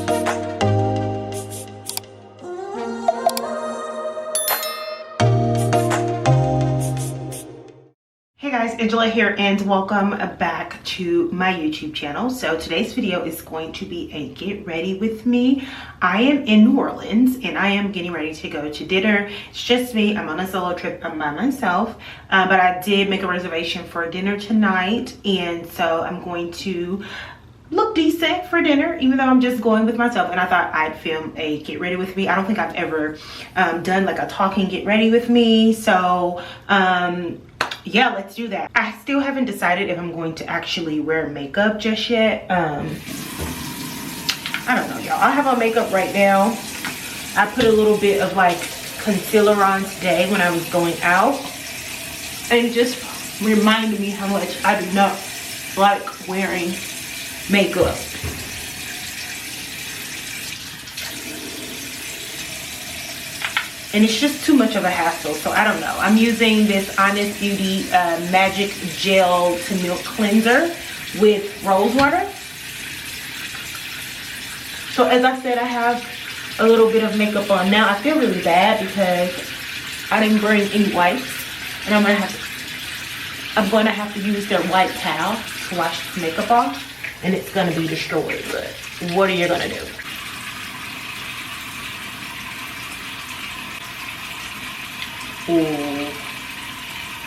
Hey guys, Angela here and welcome back to my YouTube channel. So today's video is going to be a get ready with me. I am in New Orleans and I am getting ready to go to dinner. It's just me. I'm on a solo trip. I'm by myself, but I did make a reservation for dinner tonight, and so I'm going to look decent for dinner even though I'm just going with myself, and I thought I'd film a get ready with me. I don't think I've ever done like a talking get ready with me, so yeah, let's do that. I still haven't decided if I'm going to actually wear makeup just yet. I don't know, y'all. I have on makeup right now. I put a little bit of like concealer on today when I was going out, and it just reminded me how much I do not like wearing makeup. And it's just too much of a hassle, so I don't know. I'm using this Honest Beauty Magic Gel to Milk Cleanser with rose water. So as I said, I have a little bit of makeup on now. I feel really bad because I didn't bring any wipes, and I'm gonna have to use their white towel to wash this makeup off, and it's gonna be destroyed. But what are you gonna do?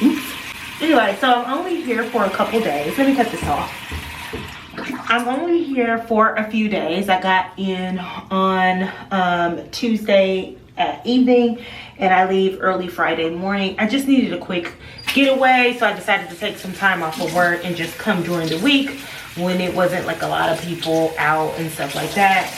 Oops. Anyway, so I'm only here for a couple days. Let me cut this off. I'm only here for a few days. I got in on Tuesday evening, and I leave early Friday morning. I just needed a quick getaway, so I decided to take some time off of work and just come during the week when it wasn't like a lot of people out and stuff like that.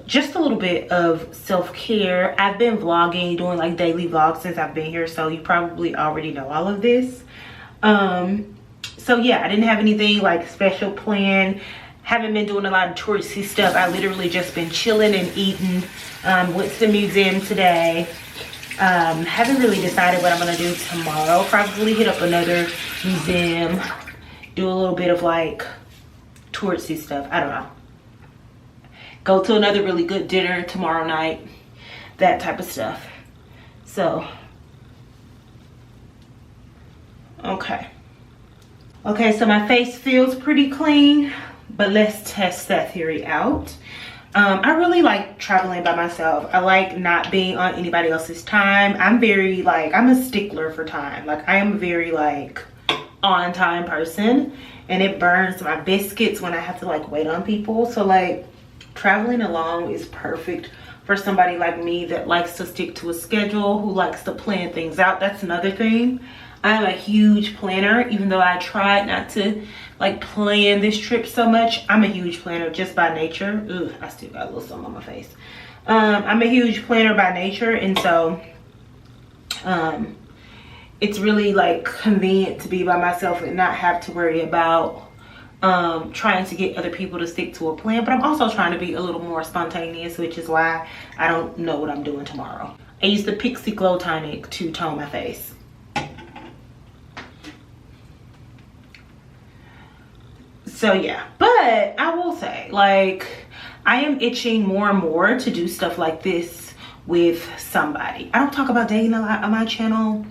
Just a little bit of self-care. I've been vlogging, doing like daily vlogs since I've been here, so you probably already know all of this. So yeah, I didn't have anything like special planned. Haven't been doing a lot of touristy stuff. I literally just been chilling and eating. Went to the museum today. Haven't really decided what I'm gonna do tomorrow. Probably hit up another museum, do a little bit of like touristy stuff. I don't know. Go to another really good dinner tomorrow night, that type of stuff. So, okay, so my face feels pretty clean, but let's test that theory out. I really like traveling by myself. I like not being on anybody else's time. I'm very like, I'm a stickler for time. Like, I am a very like on time person, and it burns my biscuits when I have to like wait on people. So like, traveling alone is perfect for somebody like me that likes to stick to a schedule, who likes to plan things out. That's another thing. I'm a huge planner, even though I tried not to like plan this trip so much. I'm a huge planner just by nature. Ugh, I still got a little something on my face. I'm a huge planner by nature, and so it's really like convenient to be by myself and not have to worry about trying to get other people to stick to a plan. But I'm also trying to be a little more spontaneous, which is why I don't know what I'm doing tomorrow. I used the Pixie Glow Tonic to tone my face. So yeah, but I will say, like, I am itching more and more to do stuff like this with somebody. I don't talk about dating a lot on my channel.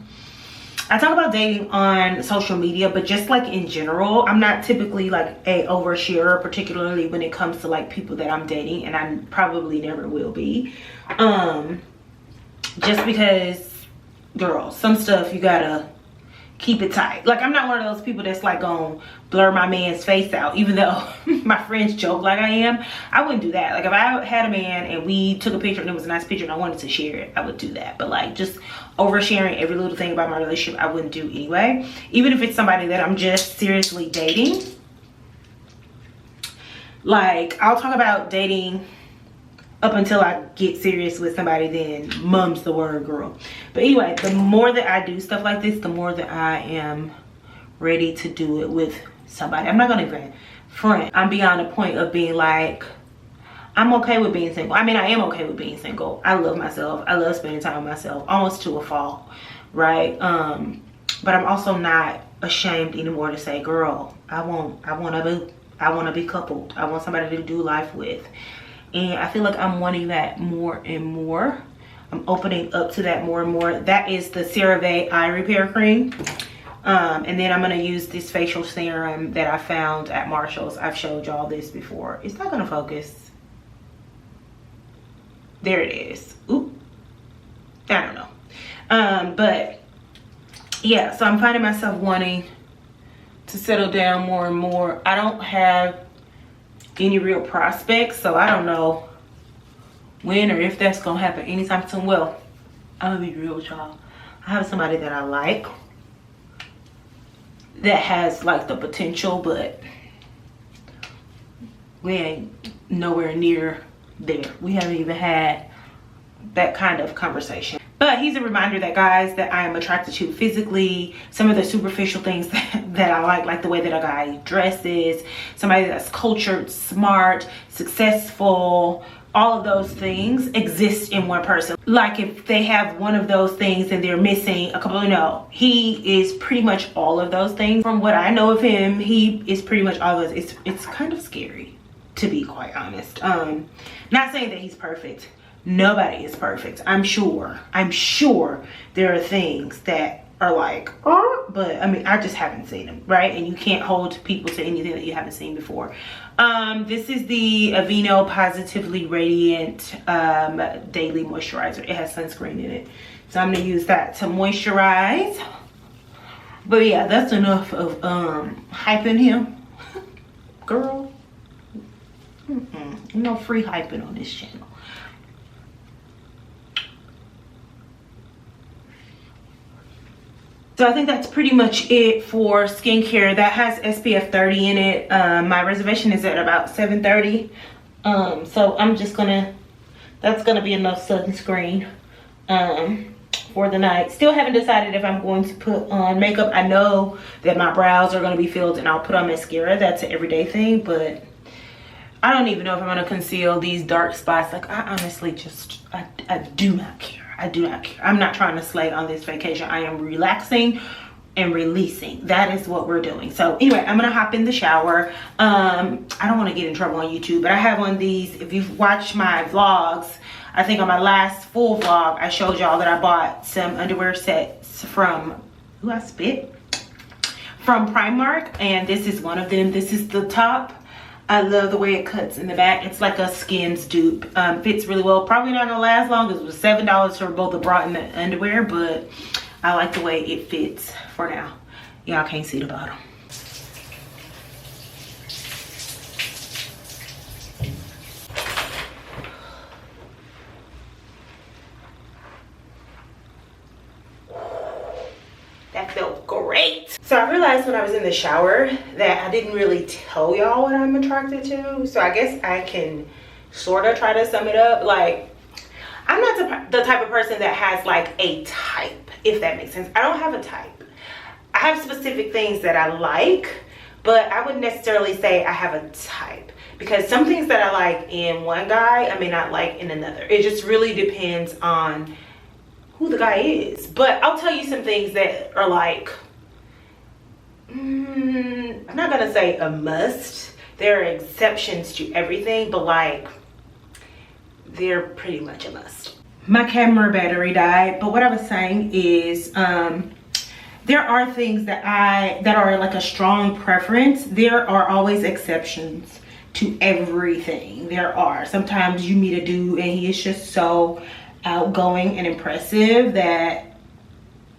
I talk about dating on social media, but just like in general, I'm not typically like a oversharer, particularly when it comes to like people that I'm dating, and I probably never will be. Just because, girl, some stuff you gotta keep it tight. Like, I'm not one of those people that's like gonna blur my man's face out, even though my friends joke like I am. I wouldn't do that. Like, if I had a man and we took a picture and it was a nice picture and I wanted to share it, I would do that. But like, just oversharing every little thing about my relationship, I wouldn't do anyway. Even if it's somebody that I'm just seriously dating. Like, I'll talk about dating up until I get serious with somebody, then mum's the word, girl. But anyway, the more that I do stuff like this, the more that I am ready to do it with somebody. I'm not gonna even front. I'm beyond the point of being like, I'm okay with being single. I mean, I am okay with being single. I love myself. I love spending time with myself, almost to a fault, right? But I'm also not ashamed anymore to say, girl, I want to be coupled. I want somebody to do life with. And I feel like I'm wanting that more and more. I'm opening up to that more and more. That is the CeraVe Eye Repair Cream. And then I'm going to use this facial serum that I found at Marshall's. I've showed y'all this before. It's not going to focus. There it is. Oop. I don't know. But yeah, so I'm finding myself wanting to settle down more and more. I don't have any real prospects, so I don't know when or if that's gonna happen anytime soon. Well, I'm gonna be real with y'all. I have somebody that I like that has like the potential, but we ain't nowhere near there. We haven't even had that kind of conversation. But he's a reminder that, guys, that I am attracted to physically, some of the superficial things that I like the way that a guy dresses, somebody that's cultured, smart, successful. All of those things exist in one person. Like if they have one of those things and they're missing a couple, no, he is pretty much all of those things. From what I know of him, he is pretty much all of those. It's kind of scary, to be quite honest. Not saying that he's perfect. Nobody is perfect. I'm sure there are things that are like, oh, but I mean, I just haven't seen them, right? And you can't hold people to anything that you haven't seen before. This is the Aveeno Positively Radiant Daily Moisturizer. It has sunscreen in it. So I'm gonna use that to moisturize. But yeah, that's enough of hyping him. Girl, no free hyping on this channel. So I think that's pretty much it for skincare. That has SPF 30 in it. My reservation is at about 7:30. So I'm just gonna, that's gonna be enough sunscreen for the night. Still haven't decided if I'm going to put on makeup. I know that my brows are gonna be filled and I'll put on mascara. That's an everyday thing, but I don't even know if I'm gonna conceal these dark spots. Like, I honestly just, I do not care. I do not care. I'm not trying to slay on this vacation. I am relaxing and releasing. That is what we're doing. So anyway, I'm gonna hop in the shower. I don't want to get in trouble on YouTube, but I have on these. If you've watched my vlogs, I think on my last full vlog, I showed y'all that I bought some underwear sets from, ooh, I spit, from Primark, and this is one of them. This is the top. I love the way it cuts in the back. It's like a Skims dupe. Fits really well. Probably not gonna last long because it was $7 for both the bra and the underwear, but I like the way it fits for now. Y'all can't see the bottom. That felt great. So I realized when I was in the shower that I didn't really tell y'all what I'm attracted to. So I guess I can sort of try to sum it up. Like, I'm not the type of person that has like a type, if that makes sense. I don't have a type. I have specific things that I like, but I wouldn't necessarily say I have a type. Because some things that I like in one guy, I may not like in another. It just really depends on who the guy is. But I'll tell you some things that are like, I'm not gonna say a must. There are exceptions to everything, but like, they're pretty much a must. My camera battery died, but what I was saying is, there are things that are like a strong preference. There are always exceptions to everything. There are. Sometimes you meet a dude and he is just so outgoing and impressive that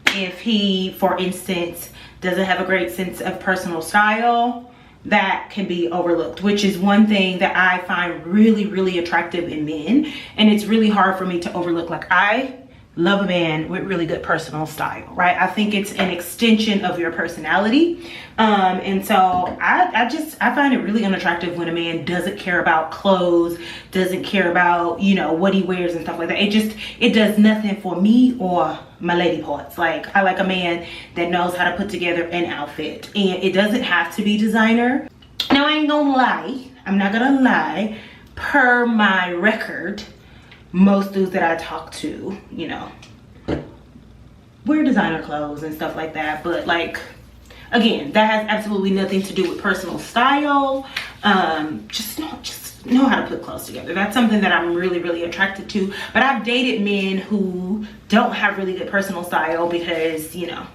if he, for instance, doesn't have a great sense of personal style, that can be overlooked, which is one thing that I find really, really attractive in men. And it's really hard for me to overlook. Like, I love a man with really good personal style, right? I think it's an extension of your personality. And so I find it really unattractive when a man doesn't care about clothes, doesn't care about, you know, what he wears and stuff like that. It does nothing for me or my lady parts. Like, I like a man that knows how to put together an outfit, and it doesn't have to be designer. Now, I ain't gonna lie. I'm not gonna lie. Per my record, most dudes that I talk to, you know, wear designer clothes and stuff like that. But like, Again, that has absolutely nothing to do with personal style. Just know how to put clothes together. That's something that I'm really, really attracted to. But I've dated men who don't have really good personal style because, you know,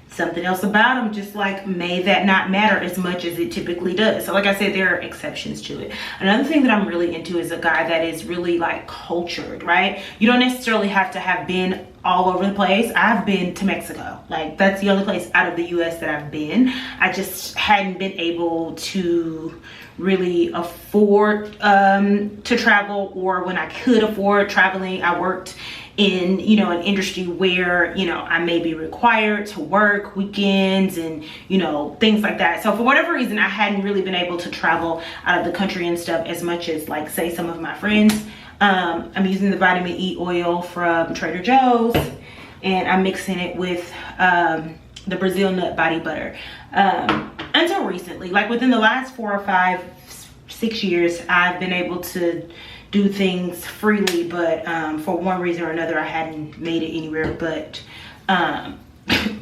something else about them just like made that not matter as much as it typically does. So like I said, there are exceptions to it. Another thing that I'm really into is a guy that is really like cultured, right? You don't necessarily have to have been all over the place. I've been to Mexico. Like, that's the only place out of the US that I've been. I just hadn't been able to really afford to travel, or when I could afford traveling, I worked in, you know, an industry where, you know, I may be required to work weekends and, you know, things like that. So for whatever reason, I hadn't really been able to travel out of the country and stuff as much as, like, say, some of my friends. I'm using the vitamin E oil from Trader Joe's, and I'm mixing it with the Brazil nut body butter. Until recently, like within the last 4 or 5, 6 years, I've been able to do things freely, but for one reason or another, I hadn't made it anywhere but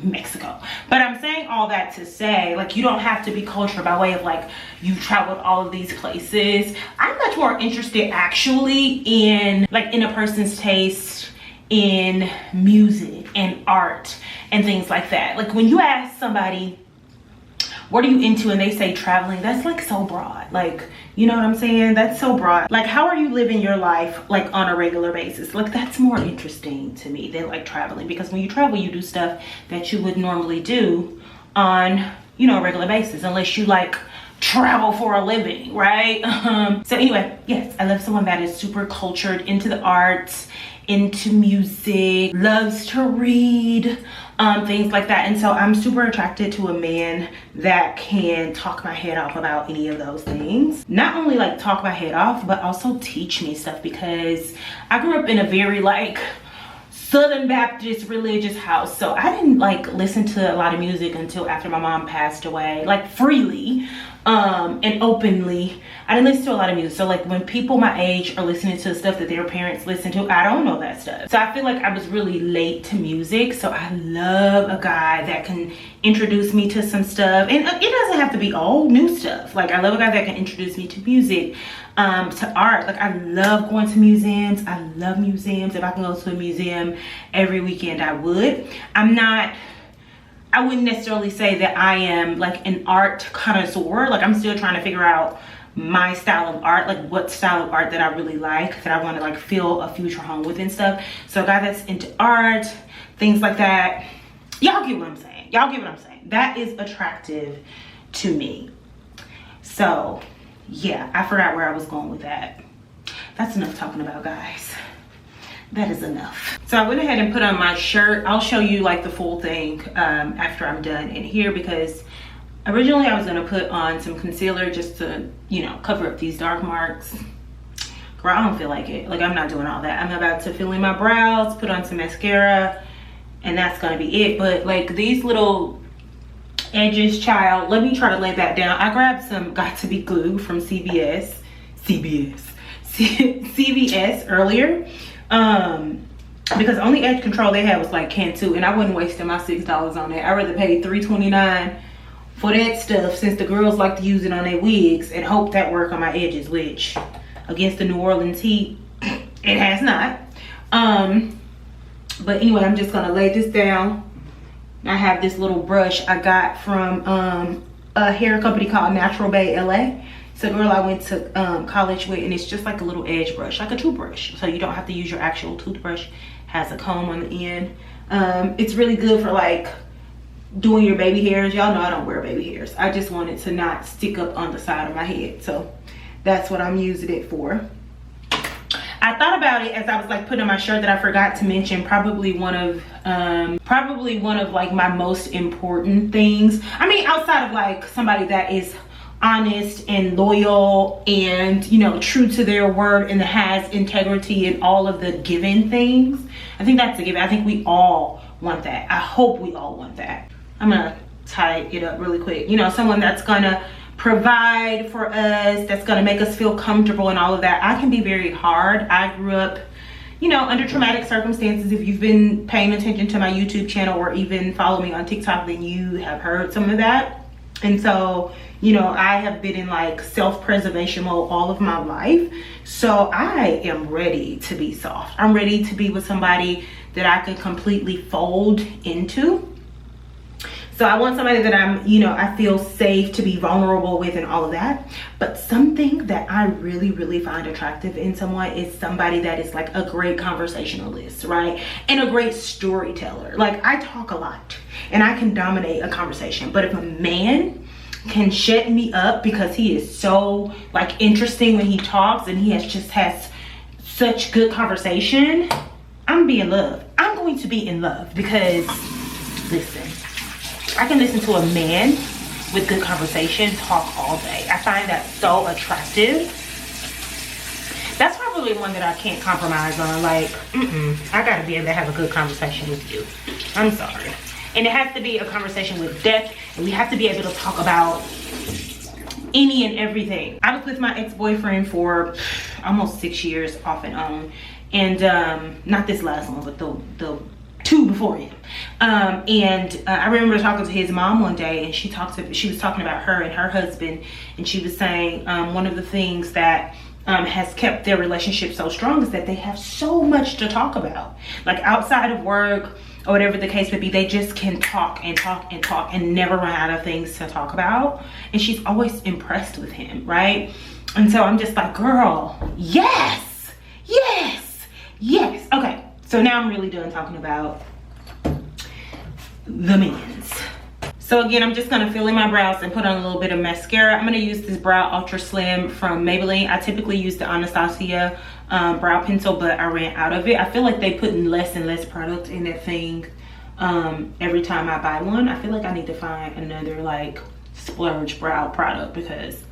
Mexico. But I'm saying all that to say, like, you don't have to be cultured by way of like you've traveled all of these places. I'm much more interested actually in like in a person's taste in music and art and things like that. Like when you ask somebody, what are you into, and they say traveling, that's like so broad. Like, you know what I'm saying? That's so broad. Like, how are you living your life like on a regular basis? Like, that's more interesting to me than like traveling, because when you travel, you do stuff that you would normally do on, you know, a regular basis, unless you like travel for a living, right? So anyway, yes, I love someone that is super cultured, into the arts, into music, loves to read, things like that. And so I'm super attracted to a man that can talk my head off about any of those things. Not only like talk my head off, but also teach me stuff, because I grew up in a very like Southern Baptist religious house. So I didn't like listen to a lot of music until after my mom passed away, like freely and openly. I didn't listen to a lot of music. So like when people my age are listening to stuff that their parents listen to, I don't know that stuff. So I feel like I was really late to music. So I love a guy that can introduce me to some stuff, and it doesn't have to be all new stuff. Like I love a guy that can introduce me to music, to art. Like I love going to museums. I love museums. If I can go to a museum every weekend, I would. I wouldn't necessarily say that I am like an art connoisseur. Like I'm still trying to figure out my style of art, like what style of art that I really like, that I want to like feel a future home with and stuff. So a guy that's into art, things like that, y'all get what I'm saying. Y'all get what I'm saying. That is attractive to me. So yeah, I forgot where I was going with that. That's enough talking about guys. That is enough. So I went ahead and put on my shirt. I'll show you like the full thing after I'm done in here, because originally I was gonna put on some concealer just to, you know, cover up these dark marks. Girl, I don't feel like it. Like I'm not doing all that. I'm about to fill in my brows, put on some mascara, and that's gonna be it. But like these little edges, child, let me try to lay that down. I grabbed some Got To Be glue from CVS earlier. Because the only edge control they had was like Cantu, and I wasn't wasting my $6 on it. I'd rather pay $3.29 for that stuff, since the girls like to use it on their wigs and hope that work on my edges, which against the New Orleans heat, it has not. But anyway, I'm just gonna lay this down. I have this little brush I got from a hair company called Natural Bay LA. It's a girl I went to college with, and it's just like a little edge brush, like a toothbrush. So you don't have to use your actual toothbrush. Has a comb on the end. It's really good for like doing your baby hairs. Y'all know I don't wear baby hairs. I just want it to not stick up on the side of my head. So that's what I'm using it for. I thought about it as I was like putting on my shirt that I forgot to mention probably one of like my most important things. I mean, outside of like somebody that is honest and loyal and, you know, true to their word and has integrity and all of the given things. I think that's a given. I think we all want that. I hope we all want that. I'm gonna tie it up really quick. You know, someone that's gonna provide for us, that's gonna make us feel comfortable and all of that. I can be very hard. I grew up you know, under traumatic circumstances. If you've been paying attention to my YouTube channel or even follow me on TikTok, then you have heard some of that. And so, you know, I have been in like self-preservation mode all of my life. So I am ready to be soft. I'm ready to be with somebody that I can completely fold into. So I want somebody that I'm, you know, I feel safe to be vulnerable with and all of that. But something that I really, really find attractive in someone is somebody that is like a great conversationalist, right? And a great storyteller. Like, I talk a lot and I can dominate a conversation. But if a man can shut me up because he is so like interesting when he talks and he has such good conversation, I'm be in love. I'm going to be in love because, listen, I can listen to a man with good conversation talk all day. I find that so attractive. That's probably one that I can't compromise on. Like, I gotta be able to have a good conversation with you. I'm sorry. And it has to be a conversation with depth, and we have to be able to talk about any and everything. I was with my ex-boyfriend for almost 6 years off and on. And not this last one, but the two before him. I remember talking to his mom one day, and she was talking about her and her husband, and she was saying one of the things that has kept their relationship so strong is that they have so much to talk about. Like, outside of work or whatever the case may be, they just can talk and talk and talk and never run out of things to talk about. And she's always impressed with him, right? And so I'm just like, girl, yes, yes, yes. Okay, so now I'm really done talking about the men's. So again, I'm just gonna fill in my brows and put on a little bit of mascara. I'm gonna use this Brow Ultra Slim from Maybelline. I typically use the Anastasia brow pencil, but I ran out of it. I feel like they put less and less product in that thing every time I buy one. I feel like I need to find another like splurge brow product, because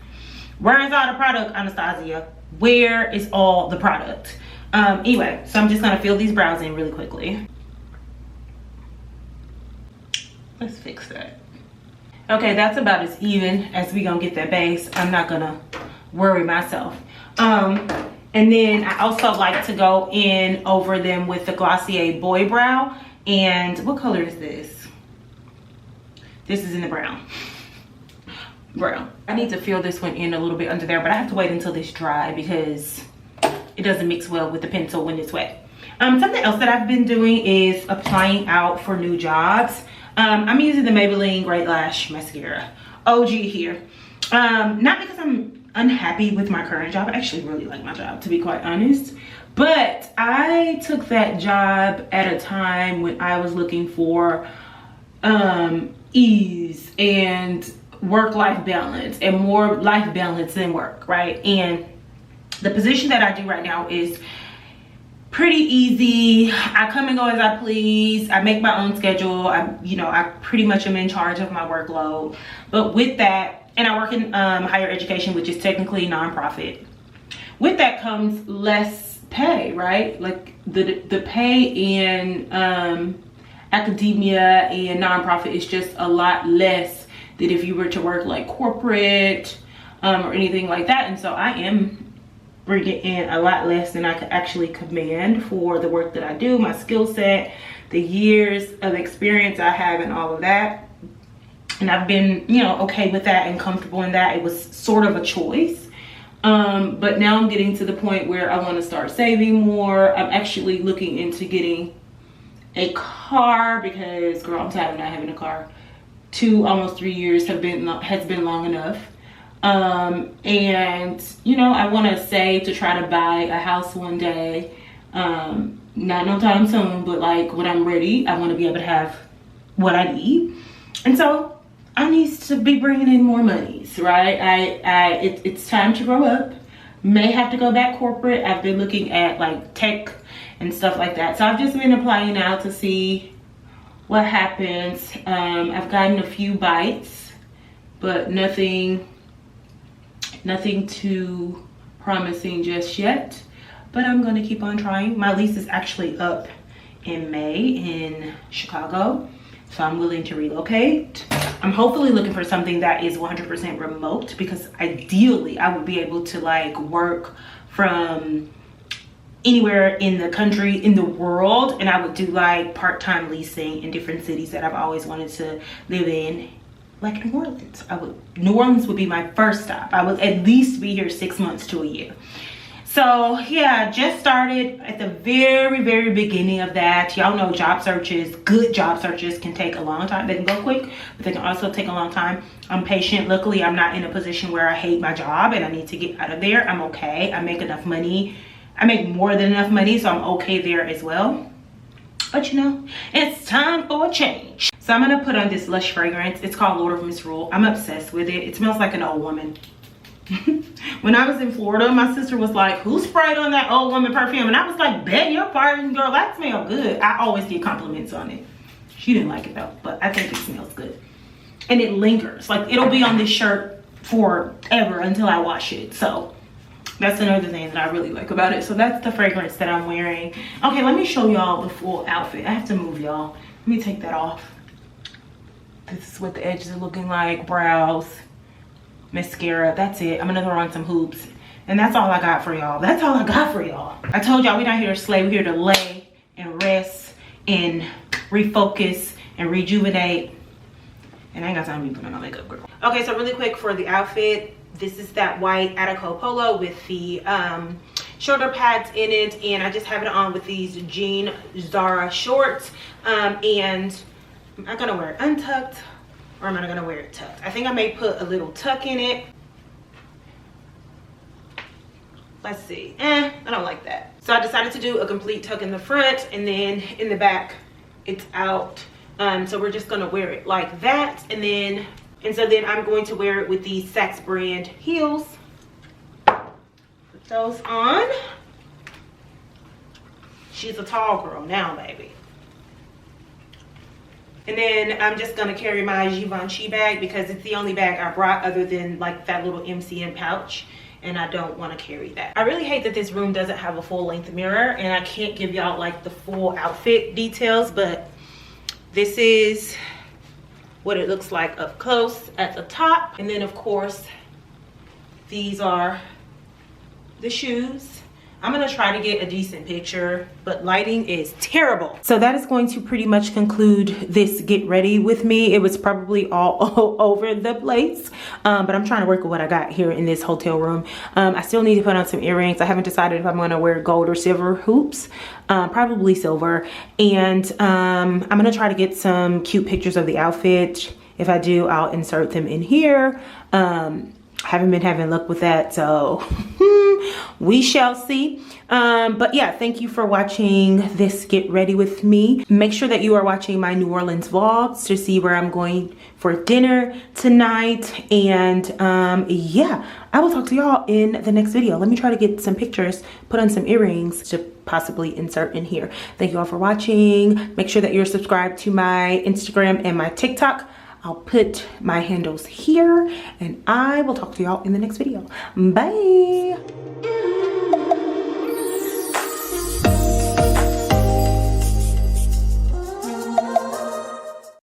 where is all the product, Anastasia? Where is all the product? Anyway, so I'm just gonna fill these brows in really quickly. Let's fix that. Okay, that's about as even as we gonna get that base. I'm not gonna worry myself. And then I also like to go in over them with the Glossier Boy Brow. And what color is this? This is in the brown. Brown. I need to fill this one in a little bit under there, but I have to wait until this dry because it doesn't mix well with the pencil when it's wet. Something else that I've been doing is applying out for new jobs. I'm using the Maybelline Great Lash Mascara. OG here. Not because I'm unhappy with my current job. I actually really like my job, to be quite honest. But I took that job at a time when I was looking for ease and work-life balance, and more life balance than work, right? And the position that I do right now is pretty easy. I come and go as I please. I make my own schedule. I pretty much am in charge of my workload. But with that, and I work in higher education, which is technically nonprofit. With that comes less pay, right? Like the pay in academia and nonprofit is just a lot less than if you were to work like corporate or anything like that. And so I am bringing in a lot less than I could actually command for the work that I do, my skill set, the years of experience I have, and all of that. And I've been, okay with that and comfortable in that. It was sort of a choice. But now I'm getting to the point where I want to start saving more. I'm actually looking into getting a car because, girl, I'm tired of not having a car. 2, almost 3 years has been long enough. And I want to save to try to buy a house one day. Not no time soon, but like when I'm ready, I want to be able to have what I need. And so I need to be bringing in more monies, right? It's time to grow up. May have to go back corporate. I've been looking at like tech and stuff like that. So I've just been applying now to see what happens. I've gotten a few bites, but nothing too promising just yet. But I'm gonna keep on trying. My lease is actually up in May in Chicago, so I'm willing to relocate. I'm hopefully looking for something that is 100% remote, because ideally I would be able to like work from anywhere in the country, in the world, and I would do like part-time leasing in different cities that I've always wanted to live in, like New Orleans. New Orleans would be my first stop. I would at least be here 6 months to a year. So yeah, just started at the very beginning of that. Y'all know job searches, good job searches can take a long time. They can go quick, but they can also take a long time. I'm patient. Luckily, I'm not in a position where I hate my job and I need to get out of there. I'm okay. I make enough money. I make more than enough money, so I'm okay there as well. But you know, it's time for a change. So I'm gonna put on this Lush fragrance. It's called Lord of Misrule. I'm obsessed with it. It smells like an old woman. When I was in Florida, my sister was like, who sprayed on that old woman perfume? And I was like, bet your pardon, girl, that smells good. I always get compliments on it. She didn't like it though, but I think it smells good. And it lingers. Like, it'll be on this shirt forever until I wash it. So that's another thing that I really like about it. So that's the fragrance that I'm wearing. Okay, let me show y'all the full outfit. I have to move y'all. Let me take that off. This is what the edges are looking like. Brows, mascara, that's it. I'm gonna throw on some hoops, and that's all I got for y'all. That's all I got for y'all. I told y'all we're not here to slay, we're here to lay and rest and refocus and rejuvenate. And I ain't got time to be putting on my makeup, girl. Okay, so really quick for the outfit, this is that white Attico polo with the shoulder pads in it, and I just have it on with these jean Zara shorts. And I'm not gonna wear it untucked, or am I gonna wear it tucked? I think I may put a little tuck in it. Let's see. I don't like that. So I decided to do a complete tuck in the front, and then in the back, it's out. So we're just gonna wear it like that, and so then I'm going to wear it with these Saks brand heels. Put those on. She's a tall girl now, baby. And then I'm just gonna carry my Givenchy bag because it's the only bag I brought other than like that little MCM pouch, and I don't want to carry that. I really hate that this room doesn't have a full length mirror, and I can't give y'all like the full outfit details, but this is what it looks like up close at the top. And then of course, these are the shoes. I'm gonna try to get a decent picture, but lighting is terrible. So that is going to pretty much conclude this get ready with me. It was probably all over the place, but I'm trying to work with what I got here in this hotel room. I still need to put on some earrings. I haven't decided if I'm gonna wear gold or silver hoops, probably silver. And I'm gonna try to get some cute pictures of the outfit. If I do, I'll insert them in here. Haven't been having luck with that, so we shall see. But yeah, thank you for watching this get ready with me. Make sure that you are watching my New Orleans vlogs to see where I'm going for dinner tonight. And yeah, I will talk to y'all in the next video. Let me try to get some pictures, put on some earrings to possibly insert in here. Thank you all for watching. Make sure that you're subscribed to my Instagram and my TikTok. I'll put my handles here, and I will talk to y'all in the next video. Bye.